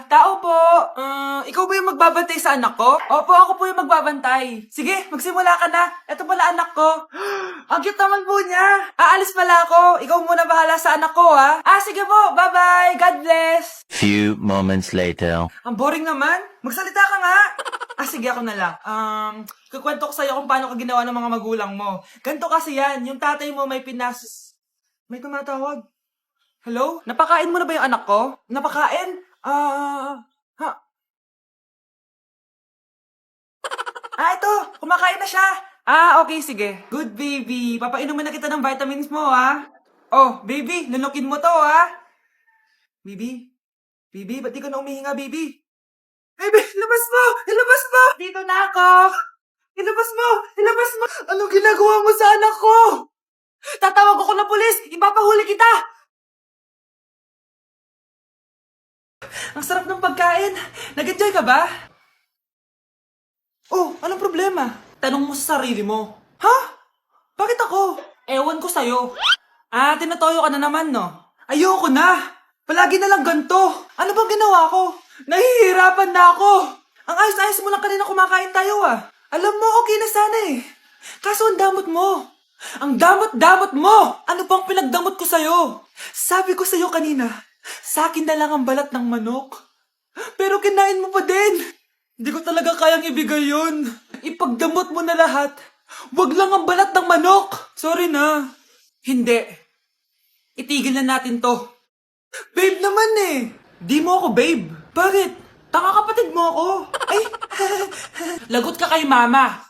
Tao po. Ikaw ba yung magbabantay sa anak ko? Opo, ako po yung magbabantay. Sige, magsimula ka na. Ito pala anak ko. Ang cute naman po niya. Aalis pala ako. Ikaw muna bahala sa anak ko, ha? Sige po. Bye-bye. God bless. Few moments later. Ang boring naman. Magsalita ka nga. Sige, ako na lang. Kukwento ko sa'yo kung paano ka ginawa ng mga magulang mo. Ganto kasi yan. Yung tatay mo may May tumatawag. Hello? Napakain mo na ba yung anak ko? Napakain? Ito! Kumakain na siya! Okay, sige. Good baby. Papainumin na kita ng vitamins mo, ha? Oh, baby, lunukin mo to, ha? Baby? Baby, ba't di ka na umihinga, baby? Baby, ilabas mo! Ilabas mo! Dito na ako! Ilabas mo! Ilabas mo! Anong ginagawa mo sa anak ko? Tatawag ako ng pulis! Ipapahuli kita! Ang sarap ng pagkain. Nag-enjoy ka ba? Oh, anong problema? Tanong mo sa sarili mo. Ha? Bakit ako? Ewan ko sa'yo. Tinatoyo ka na naman, no? Ayoko na. Palagi na lang ganito. Ano bang ginawa ko? Nahihirapan na ako. Ang ayos-ayos mo lang kanina kumakain tayo, Alam mo, okay na sana eh. Kaso ang damot mo. Ang damot-damot mo! Ano bang pinagdamot ko sa'yo? Sabi ko sa'yo kanina, sa akin na lang ang balat ng manok. Pero kinain mo pa din. Hindi ko talaga kayang ibigay yun. Ipagdamot mo na lahat. Wag lang ang balat ng manok. Sorry na. Hindi. Itigil na natin to. Babe naman eh. Di mo ako babe. Bakit? Tanga kapatid mo ako. Ay, lagot ka kay mama.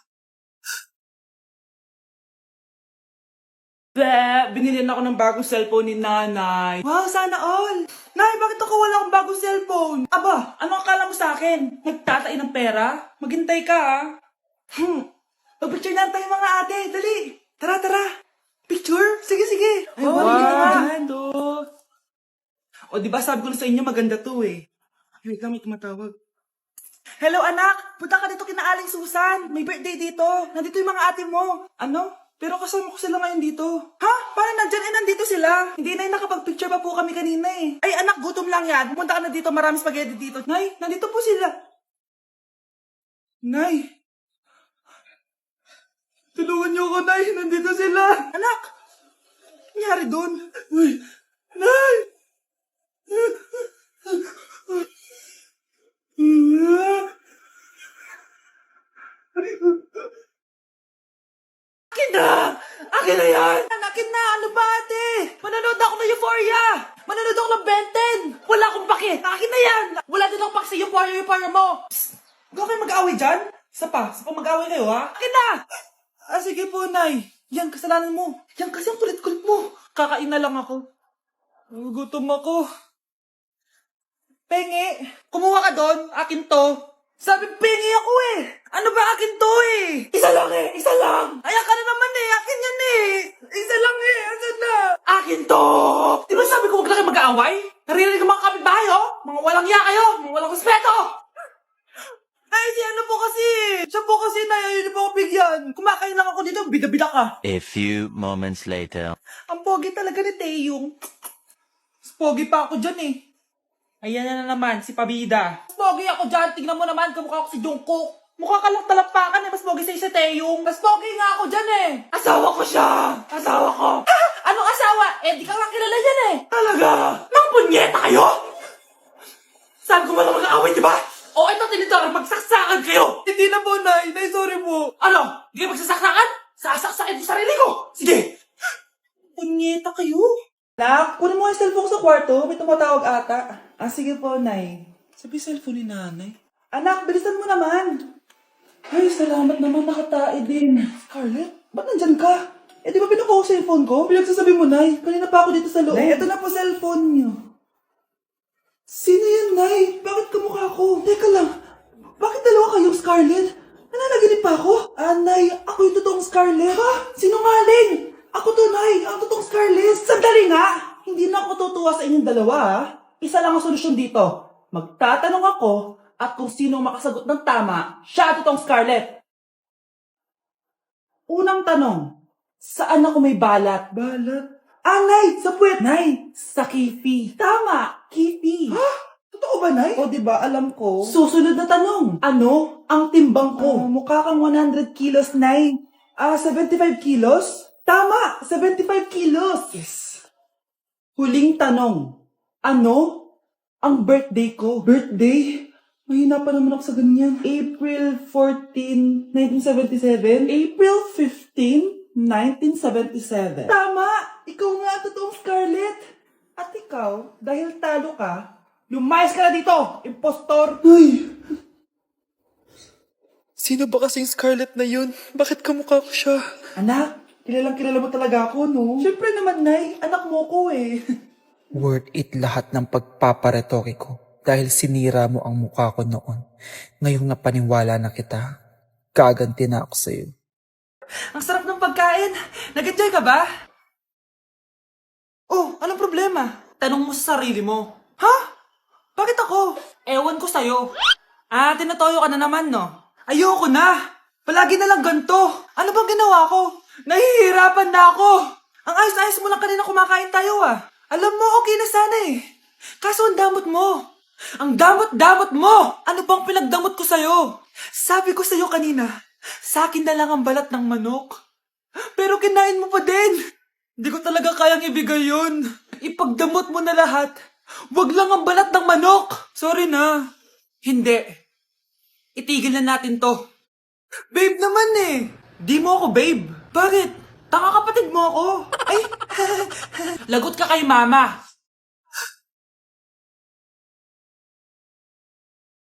Binili na ako ng bagong cellphone ni nanay. Wow, sana all. Nay, bakit ako wala akong bagong cellphone? Aba, ano akala mo sa akin? Nagtatain ng pera? Maghintay ka, Mag-picture na tayo mga ate. Dali. Tara, tara. Picture? Sige, sige. Ay, wow. O, diba sabi ko na sa inyo maganda to eh. Ay, wait lang, may tumatawag. Hello, anak. Punta ka dito kina Aling Susan. May birthday dito. Nandito yung mga ate mo. Ano? Pero kasama ko sila ngayon dito. Ha? Parang nandyan nandito sila. Hindi na nakapag-picture pa po kami kanina eh. Ay anak, gutom lang yan. Pumunta ka na dito, marami spaghetti dito. Nay, nandito po sila. Nay. Tulungan niyo ako, Nay. Nandito sila. Anak. Nangyari doon? Uy. Nay. Akin na yan! Akin na! Ano ba ate? Manonood ako ng Euphoria! Manonood ako ng Ben 10! Wala akong pake! Akin na yan! Wala din akong pake sa Euphoria mo! Psst! Huwag kayo mag-away dyan? Sa pa mag-away kayo ha? Akin na! Sige po, Nay. Yan, kasalanan mo. Yan kasi ang kulit-kulit mo. Kakain na lang ako. Gutom ako. Pengi! Kumuha ka doon. Akin to. Sabi, pengi ako eh! Ano ba akin to eh? Isa lang eh! Isa lang! Ayan ka na naman eh! Akin yan eh! Isa lang eh! Asan na? Akin to! Di ba sabi ko huwag lang kayo mag-aaway? Naririnig ang mga kapitbahay oh! Mga walang iya kayo! Mga walang respeto! Ay, si ano po kasi! Siya po kasi na yun po ako bigyan! Kumakain lang ako dito, bida-bida ka! A few moments later. Ang pogi talaga ni Taeyong. Mas pogi pa ako dyan eh. Ayan na naman, si Pabida. Mas pogi ako dyan, tignan mo naman, kamukha ako si Jungkook. Mukha ka lang talampakan eh, mas pogi sa'yo si Taeyong. Mas pogi nga ako dyan eh. Asawa ko siya! Asawa ko! Anong asawa? Di ka lang kilala yan eh. Talaga? Mang punyeta kayo? Sabi ko malang mag-aaway, di ba? Ito tinitara, magsaksakan kayo! Hindi na po, Nay. Nay, sorry po. Ano? Hindi kayo magsasaksakan? Sasaksakin yung sarili ko! Sige! Punyeta kayo? Nak, kunin mo yung cellphone ko sa kwarto. May tumatawag ata. Sige po, Nay. Sabi cellphone ni nanay. Anak, bilisan mo naman. Ay, salamat naman. Nakatae din. Scarlett, ba't nandyan ka? Di ba pinukuha ko cellphone ko? Pinagsasabi mo, Nay. Kanina pa ako dito sa loob. Nay, ito na po cellphone niyo. Sino yan, Nay? Bakit kamukha ko? Teka lang. Bakit dalawa kayong Scarlett? Nananaginip pa ako? Nay, ako yung totoong Scarlett. Ha? Sinungaling? Ako to, Nay. Ang totoong Scarlett. Sandali nga. Hindi na ako tutuwa sa inyong dalawa, Isa lang ang solusyon dito. Magtatanong ako at kung sino makasagot ng tama, siya ang totoong Scarlett. Unang tanong, saan ako may balat? Balat? Nay, sa puwet. Nay, sa kifi. Tama, kifi. Ha? Totoo ba, Nay? O, diba, alam ko. Susunod na tanong. Ano ang timbang ko? Mukha kang 100 kilos, Nay. 75 kilos? Tama! 75 kilos! Yes. Huling tanong. Ano ang birthday ko? Birthday? Mahina pa naman ako sa ganyan. April 14, 1977? April 15, 1977. Tama! Ikaw nga ang totoong Scarlett! At ikaw, dahil talo ka, lumayas ka na dito, impostor! Ay! Sino ba kasing Scarlett na yun? Bakit kamukha ko siya? Anak, kilala mo talaga ako, no? Siyempre naman, Nay. Anak mo ko eh. Worth it lahat ng pagpaparetoke ko dahil sinira mo ang mukha ko noon. Ngayong napaniwala na kita, gaganti na ako sa'yo. Ang sarap ng pagkain. Nag-enjoy ka ba? Oh, anong problema? Tanong mo sa sarili mo. Ha? Bakit ako? Ewan ko sa'yo. Tinatoyo ka na naman, no? Ayoko na. Palagi na lang ganito. Ano bang ginawa ko? Nahihirapan na ako. Ang ayos-ayos mo lang kanina kumakain tayo, Alam mo, okay na sana eh. Kaso ang damot mo. Ang damot-damot mo! Ano bang pinagdamot ko sa'yo? Sabi ko sa'yo kanina, sa akin na lang ang balat ng manok. Pero kinain mo pa din. Hindi ko talaga kayang ibigay yun. Ipagdamot mo na lahat. Wag lang ang balat ng manok. Sorry na. Hindi. Itigil na natin to. Babe naman eh. Di mo ako babe. Bakit? Tanga kapatid mo ako. Ay, lagot ka kay mama.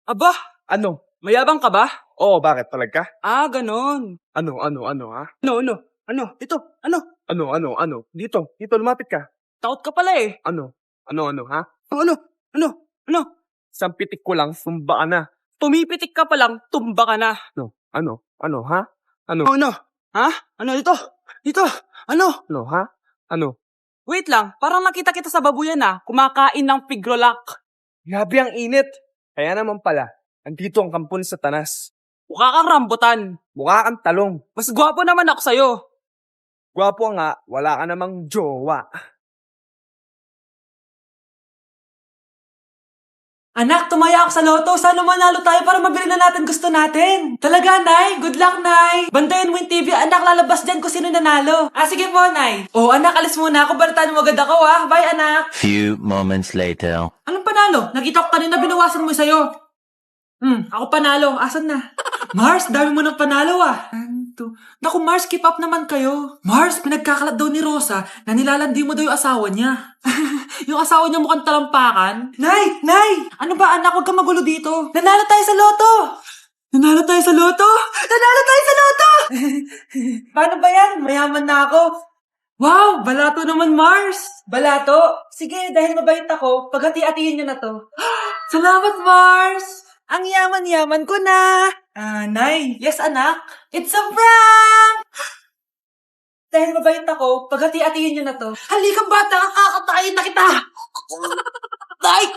Aba, Ano? mayabang ka ba? Oo, bakit? Talaga? Ganon. Ano, ha? Ano? Ito, ano? Ano? Dito, lumapit ka. Takot ka pala eh. Ano, ha? Ano? Isang pitik ko lang, sumba ka na. Tumipitik ka pa lang, tumba ka na. Ano, ha? Ano, Ha? Ano dito? Dito? Ano? ha? Ano? Wait lang, parang nakita kita sa babuyan kumakain ng pigrolak. Grabe ang init. Kaya naman pala, andito ang kampon sa tanas. Mukha kang rambutan. Mukha kang talong. Mas gwapo naman ako sa'yo. Gwapo nga, wala ka namang jowa. Anak, tumaya ako sa loto. Sana manalo tayo para mabili na natin gusto natin. Talaga, Nay? Good luck, Nay. Bantayan mo yung TV. Anak, lalabas dyan kung sino nanalo. Sige po, Nay. Anak, alis muna ako. Balitaan mo agad ako, Bye, anak. Few moments later. Anong panalo? Nakita ko kanina binawasan mo sa'yo. Ako panalo. Asan na? Mars, dami mo ng panalo, Naku, Mars, keep up naman kayo. Mars, pinagkakalat daw ni Rosa na nilalandi mo daw yung asawa niya. Yung asawa niya mukhang talampakan. Nay! Ano ba, anak? Huwag kang magulo dito. Nanalo tayo sa loto! Nanalo tayo sa loto! Paano ba yan? Mayaman na ako. Wow! Balato naman, Mars! Balato? Sige, dahil mabait ako, paghati-hatiin niyo na to. Salamat, Mars! Ang yaman-yaman ko na! Nay. Yes, anak? It's a prank! Dahil mabait ako, paghati-hatiin niyo na to. Halika, bata! Kakatayin na kita! Nay!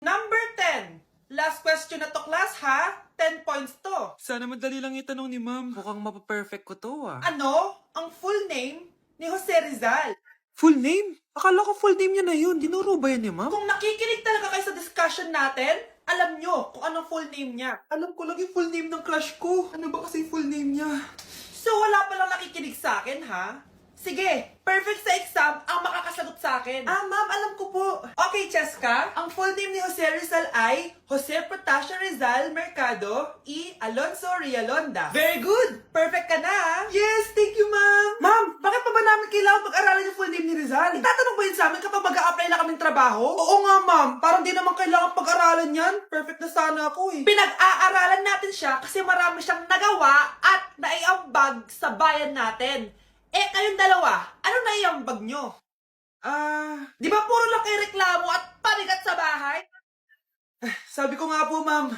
Number 10. Last question na to, class, ha? 10 points to. Sana madali lang itanong ni ma'am. Mukhang mapaperfect ko to, Ano ang full name ni Jose Rizal? Full name? Akala ko full name niya na yun. Dinuro ba yan ni ma'am? Kung nakikinig talaga kayo sa discussion natin, alam nyo kung anong full name niya. Alam ko lang yung full name ng crush ko. Ano ba kasi full name niya? So wala palang nakikinig sa akin, ha? Sige, perfect sa exam ang makakasagot sa akin. Ma'am, alam ko po. Okay, Cheska, ang full name ni Jose Rizal ay Jose Protasio Rizal Mercado y Alonso Rialonda. Very good! Perfect ka na, ha? Yes, thank you, ma'am. Ma'am, bakit pa ba namin kailangan pag-aralan yung full name ni Rizal? Itatanong ba yun sa amin kapag mag-a-apply na kaming trabaho? Oo nga, ma'am. Parang di naman kailangan pag-aralan yan. Perfect na sana ako, eh. Pinag-aaralan natin siya kasi marami siyang nagawa at naiambag sa bayan natin. Kayong dalawa, ano naiambag nyo? Di ba puro lang kayo reklamo at panigat sa bahay? Sabi ko nga po, ma'am,